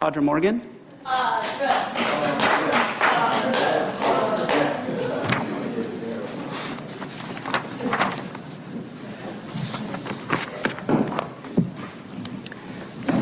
Audra Morgan.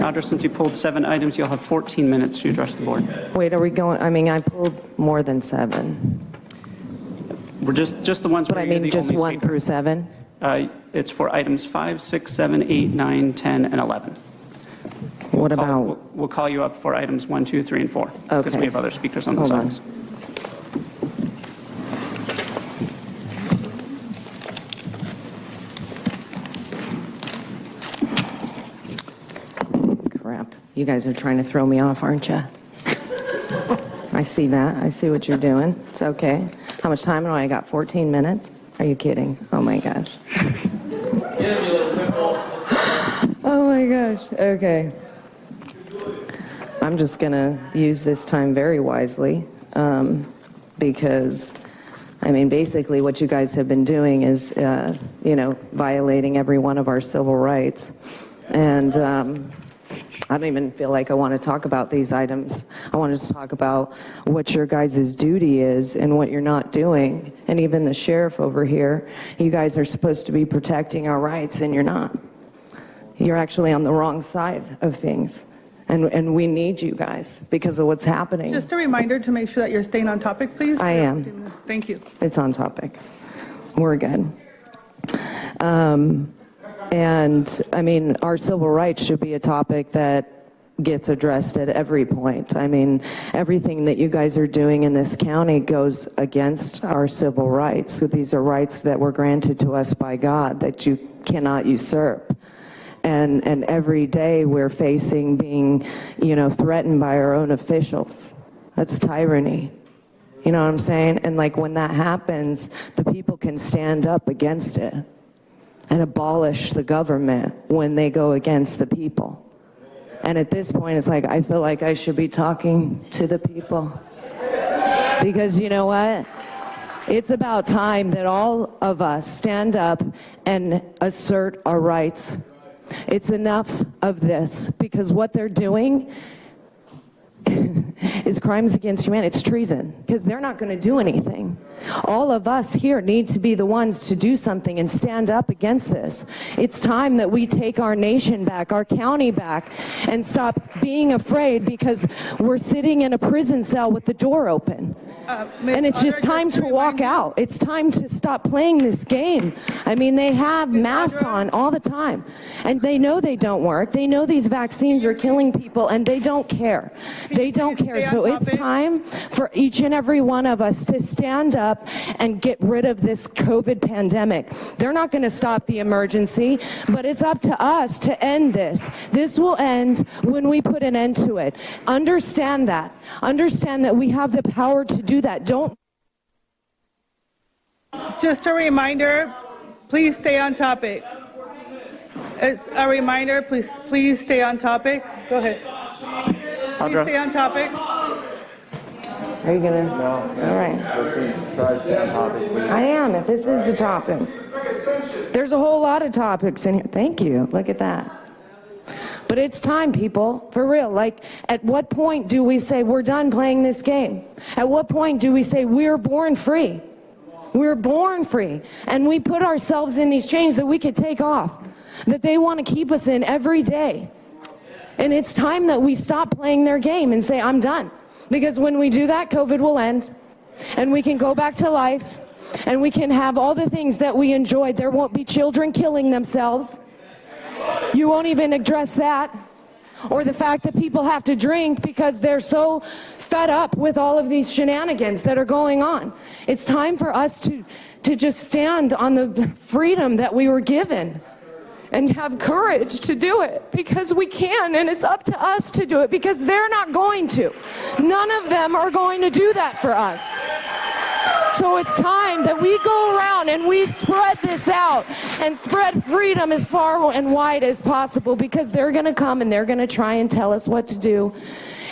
Audra, since you pulled 7 items, you'll have 14 minutes to address the board. Wait, are we going, I mean, I pulled more than 7. We're just the ones But where I you're mean, the just only 1 speaker. through 7? It's for items 5, 6, 7, 8, 9, 10, and 11. What about, We'll call you up for items 1, 2, 3, and 4. Because Okay. we have other speakers on those Hold on. items. crap. You guys are trying to throw me off, aren't you? I see that. I see what you're doing. It's okay. How much time do I got? 14 minutes? Are you kidding? Oh my gosh. Oh my gosh. Okay. I'm just going to use this time very wisely because, I mean, basically what you guys have been doing is, violating every one of our civil rights. And I don't even feel like I want to talk about these items. I want to talk about what your guys' duty is and what you're not doing. And even the sheriff over here, you guys are supposed to be protecting our rights, and you're not. You're actually on the wrong side of things. And we need you guys because of what's happening. Just a reminder to make sure that you're staying on topic, please. I am. Thank you. It's on topic. We're good. And I mean, our civil rights should be a topic that gets addressed at every point. I mean, everything that you guys are doing in this county goes against our civil rights. So these are rights that were granted to us by God that you cannot usurp. And every day we're facing being, threatened by our own officials. That's tyranny. You know what I'm saying? And like when that happens, the people can stand up against it and abolish the government when they go against the people. And at this point, it's like, I feel like I should be talking to the people. Because you know what? It's about time that all of us stand up and assert our rights. It's enough of this, because what they're doing is crimes against humanity. It's treason, because they're not going to do anything. All of us here need to be the ones to do something and stand up against this. It's time that we take our nation back, our county back, and stop being afraid because we're sitting in a prison cell with the door open. And it's just time to walk out. It's time to stop playing this game. I mean, they have masks on all the time, and they know they don't work. They know these vaccines are killing people, and they don't care. They don't care. So it's time for each and every one of us to stand up and get rid of this COVID pandemic. They're not going to stop the emergency, but it's up to us to end this. This will end when we put an end to it. Understand that. Understand that we have the power to do that. Don't. Just a reminder, please stay on topic. It's a reminder, please stay on topic. Go ahead. Please stay on topic. Are you gonna? No. All right. Try to stay on topic, please. I am, if this is the topic. There's a whole lot of topics in here. Thank you. Look at that. But it's time, people, for real. Like, at what point do we say we're done playing this game? At what point do we say we're born free? We're born free. And we put ourselves in these chains that we could take off, that they want to keep us in every day. And it's time that we stop playing their game and say, I'm done. Because when we do that, COVID will end, and we can go back to life, and we can have all the things that we enjoyed. There won't be children killing themselves. You won't even address that. Or the fact that people have to drink because they're so fed up with all of these shenanigans that are going on. It's time for us to just stand on the freedom that we were given and have courage to do it, because we can, and it's up to us to do it, because they're not going to. None of them are going to do that for us. So it's time that we go around and we spread this out and spread freedom as far and wide as possible, because they're going to come and they're going to try and tell us what to do.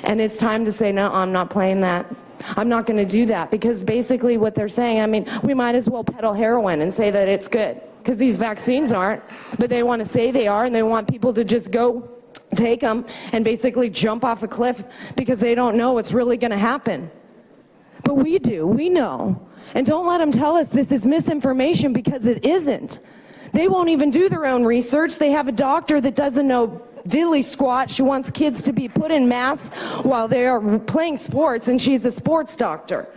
And it's time to say, no, I'm not playing that. I'm not going to do that, because basically what they're saying, I mean, we might as well peddle heroin and say that it's good, because these vaccines aren't, but they want to say they are, and they want people to just go take them and basically jump off a cliff because they don't know what's really going to happen. But we do. We know. And don't let them tell us this is misinformation, because it isn't. They won't even do their own research. They have a doctor that doesn't know diddly squat. She wants kids to be put in masks while they are playing sports, and she's a sports doctor.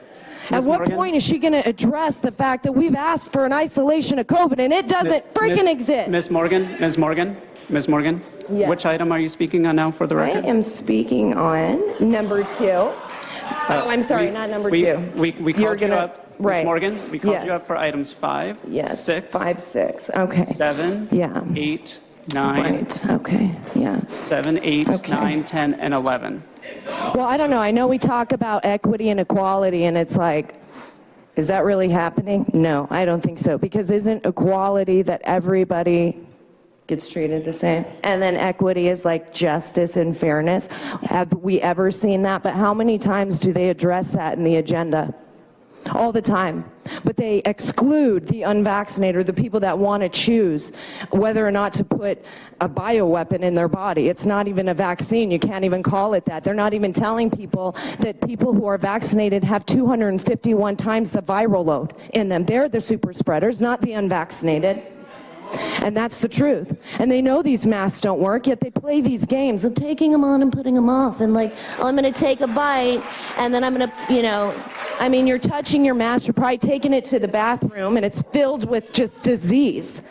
At what point is she going to address the fact that we've asked for an isolation of COVID and it doesn't freaking exist? Ms. Morgan, Yes. which item are you speaking on now for the I record? am speaking on number 2. Oh, I'm sorry, not number 2. We called you up, right. Ms. Morgan, we called you Yes. up for items 5, Yes, 6, 5, 6, okay. 7, Yeah. 8, 9, Right, okay, yeah. 7, 8, Okay. 9, 10, and 11. Well, I don't know. I know we talk about equity and equality, and it's like, is that really happening? No, I don't think so. Because isn't equality that everybody gets treated the same? And then equity is like justice and fairness. Have we ever seen that? But how many times do they address that in the agenda? All the time. But they exclude the unvaccinated, or the people that want to choose whether or not to put a bioweapon in their body. It's not even a vaccine. You can't even call it that. They're not even telling people that people who are vaccinated have 251 times the viral load in them. They're the super spreaders, not the unvaccinated. And that's the truth. And they know these masks don't work, yet they play these games of taking them on and putting them off. And like, oh, I'm going to take a bite, and then I'm going to, you know, I mean, you're touching your mask, you're probably taking it to the bathroom, and it's filled with just disease.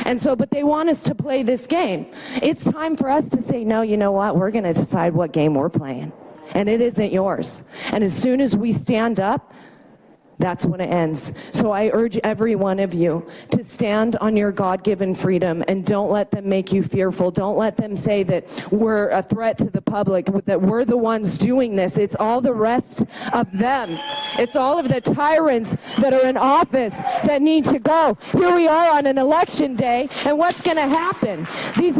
And so, but they want us to play this game. It's time for us to say, no, you know what? We're going to decide what game we're playing. And it isn't yours. And as soon as we stand up, that's when it ends. So I urge every one of you to stand on your God-given freedom, and don't let them make you fearful. Don't let them say that we're a threat to the public, that we're the ones doing this. It's all the rest of them. It's all of the tyrants that are in office that need to go. Here we are on an election day, and what's going to happen? These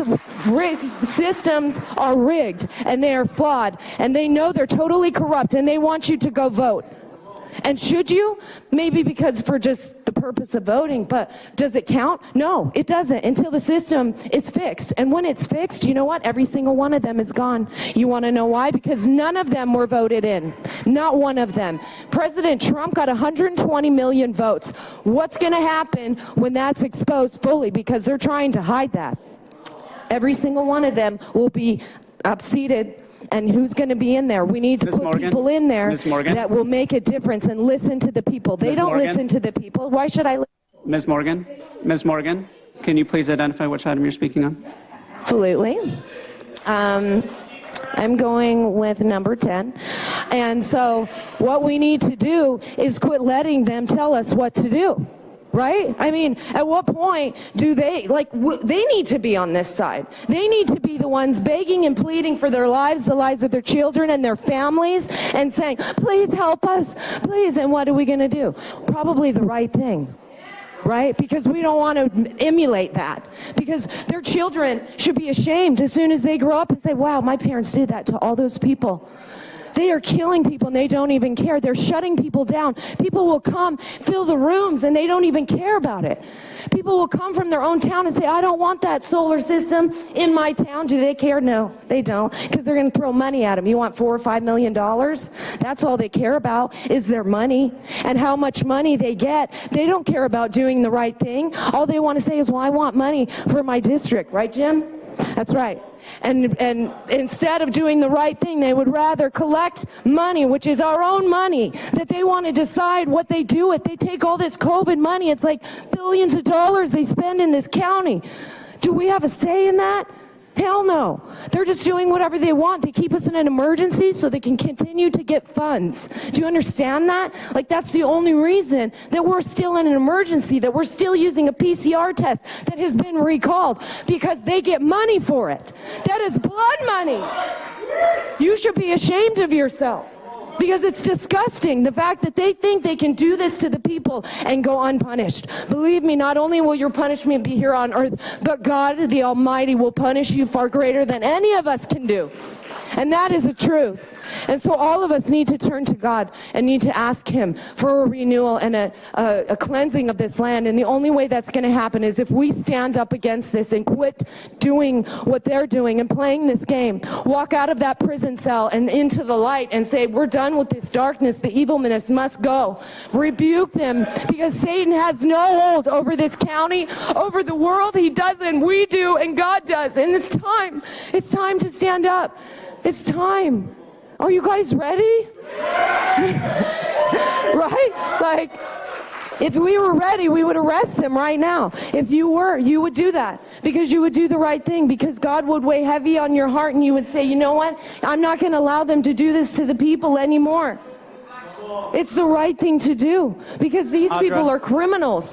systems are rigged, and they are flawed, and they know they're totally corrupt, and they want you to go vote. And should you? Maybe because for just the purpose of voting, but does it count? No, it doesn't until the system is fixed. And when it's fixed, you know what? Every single one of them is gone. You want to know why? Because none of them were voted in. Not one of them. President Trump got 120 million votes. What's going to happen when that's exposed fully? Because they're trying to hide that. Every single one of them will be upseated. And who's going to be in there? We need to put people in there that will make a difference and listen to the people. They don't listen to the people. Why should I listen? Ms. Morgan, can you please identify which item you're speaking on? Absolutely. I'm going with number 10. And so what we need to do is quit letting them tell us what to do. Right? I mean, at what point do they, like, they need to be on this side. They need to be the ones begging and pleading for their lives, the lives of their children and their families, and saying, please help us, please. And what are we going to do? Probably the right thing. Right? Because we don't want to emulate that. Because their children should be ashamed as soon as they grow up and say, wow, my parents did that to all those people. They are killing people and they don't even care. They're shutting people down. People will come, fill the rooms, and they don't even care about it. People will come from their own town and say, I don't want that solar system in my town. Do they care? No, they don't, because they're going to throw money at them. You want $4 or $5 million? That's all they care about is their money and how much money they get. They don't care about doing the right thing. All they want to say is, well, I want money for my district. Right, Jim? That's right. And instead of doing the right thing, they would rather collect money, which is our own money, that they want to decide what they do with. They take all this COVID money. It's like billions of dollars they spend in this county. Do we have a say in that? Hell no. They're just doing whatever they want. They keep us in an emergency so they can continue to get funds. Do you understand that? Like, that's the only reason that we're still in an emergency, that we're still using a PCR test that has been recalled, because they get money for it. That is blood money. You should be ashamed of yourselves. Because it's disgusting, the fact that they think they can do this to the people and go unpunished. Believe me, not only will your punishment be here on earth, but God, the Almighty, will punish you far greater than any of us can do. And that is the truth. And so all of us need to turn to God and need to ask him for a renewal and a cleansing of this land. And the only way that's going to happen is if we stand up against this and quit doing what they're doing and playing this game. Walk out of that prison cell and into the light and say, we're done with this darkness. The evilness must go. Rebuke them, because Satan has no hold over this county, over the world. He doesn't. We do, and God does. And it's time. It's time to stand up. It's time. Are you guys ready? Right? Like, if we were ready, we would arrest them right now. If you were, you would do that, because you would do the right thing, because God would weigh heavy on your heart, and you would say, you know what? I'm not going to allow them to do this to the people anymore. It's the right thing to do, because these people are criminals.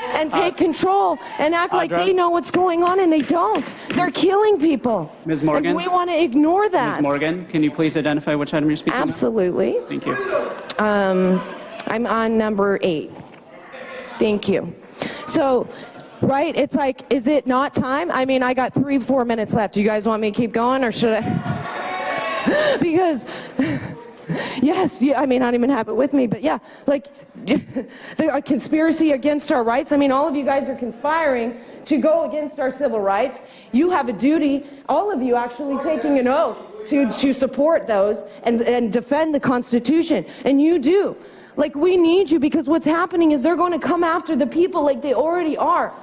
And take control and act like they know what's going on, and they don't. They're killing people. Ms. Morgan? And we want to ignore that. Ms. Morgan, can you please identify which item you're speaking Absolutely. on? Thank you. I'm on number 8. Thank you. So, right, it's like, is it not time? I mean, I got 3-4 minutes left. Do you guys want me to keep going, or should I? Because... Yes, I mean, I don't even have it with me, but yeah, like the conspiracy against our rights. I mean, all of you guys are conspiring to go against our civil rights. You have a duty, all of you actually taking an oath to support those and defend the Constitution, and you do. Like, we need you, because what's happening is they're going to come after the people like they already are.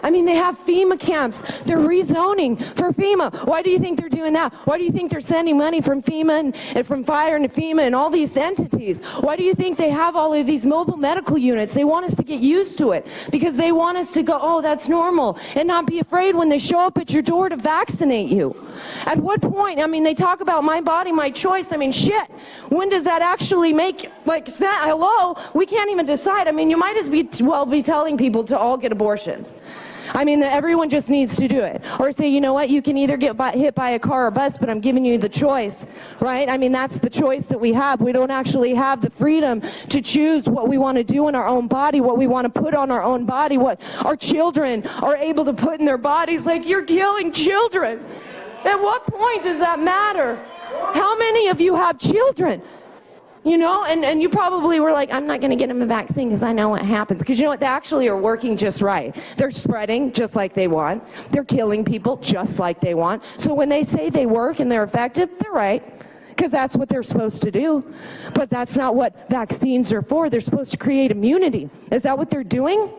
I mean, they have FEMA camps. They're rezoning for FEMA. Why do you think they're doing that? Why do you think they're sending money from FEMA and from fire and FEMA and all these entities? Why do you think they have all of these mobile medical units? They want us to get used to it, because they want us to go, oh, that's normal, and not be afraid when they show up at your door to vaccinate you. At what point? I mean, they talk about my body, my choice. I mean, shit. When does that actually make, like, hello? We can't even decide. I mean, you might as well be telling people to all get abortions. I mean, everyone just needs to do it. Or say, you know what, you can either get hit by a car or bus, but I'm giving you the choice, right? I mean, that's the choice that we have. We don't actually have the freedom to choose what we want to do in our own body, what we want to put on our own body, what our children are able to put in their bodies. Like, you're killing children. At what point does that matter? How many of you have children? You know, and you probably were like, I'm not going to get them a vaccine because I know what happens. Because you know what? They actually are working just right. They're spreading just like they want. They're killing people just like they want. So when they say they work and they're effective, they're right. Because that's what they're supposed to do. But that's not what vaccines are for. They're supposed to create immunity. Is that what they're doing?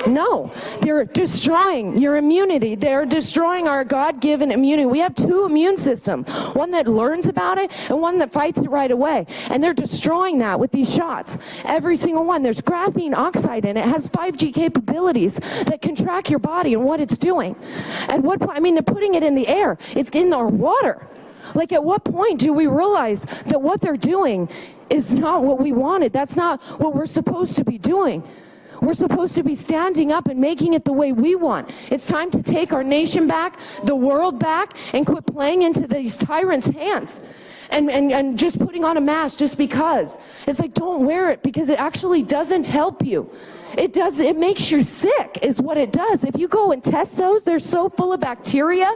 No, they're destroying your immunity. They're destroying our God-given immunity. We have 2 immune systems, one that learns about it and one that fights it right away. And they're destroying that with these shots. Every single one. There's graphene oxide in it. It has 5G capabilities that can track your body and what it's doing. At what point? I mean, they're putting it in the air. It's in our water. Like, at what point do we realize that what they're doing is not what we wanted? That's not what we're supposed to be doing. We're supposed to be standing up and making it the way we want. It's time to take our nation back, the world back, and quit playing into these tyrants' hands. And just putting on a mask just because. It's like, don't wear it, because it actually doesn't help you. It makes you sick, is what it does. If you go and test those, they're so full of bacteria.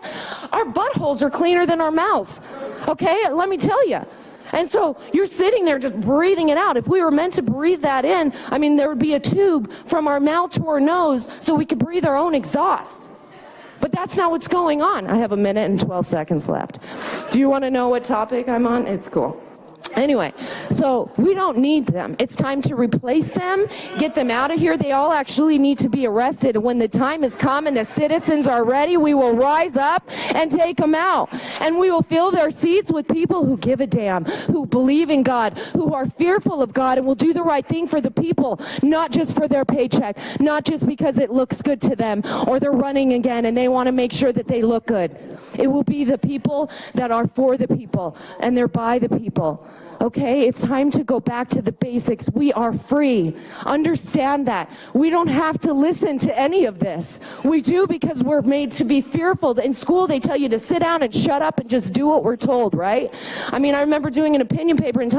Our buttholes are cleaner than our mouths. Okay, let me tell you. And so you're sitting there just breathing it out. If we were meant to breathe that in, I mean, there would be a tube from our mouth to our nose so we could breathe our own exhaust. But that's not what's going on. I have 1 minute and 12 seconds left. Do you want to know what topic I'm on? It's cool. Anyway, so we don't need them. It's time to replace them, get them out of here. They all actually need to be arrested. And when the time has come and the citizens are ready, we will rise up and take them out. And we will fill their seats with people who give a damn, who believe in God, who are fearful of God, and will do the right thing for the people, not just for their paycheck, not just because it looks good to them, or they're running again and they want to make sure that they look good. It will be the people that are for the people, and they're by the people. Okay, it's time to go back to the basics. We are free. Understand that. We don't have to listen to any of this. We do because we're made to be fearful. In school, they tell you to sit down and shut up and just do what we're told, right? I mean, I remember doing an opinion paper and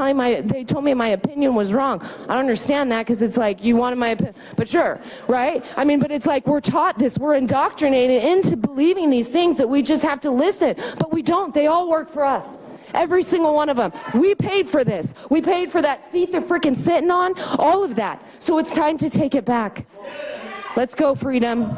they told me my opinion was wrong. I don't understand that because it's like, you wanted my opinion, but sure, right? I mean, but it's like we're taught this. We're indoctrinated into believing these things that we just have to listen, but we don't. They all work for us. Every single one of them. We paid for this. We paid for that seat they're freaking sitting on. All of that. So it's time to take it back. Let's go, freedom.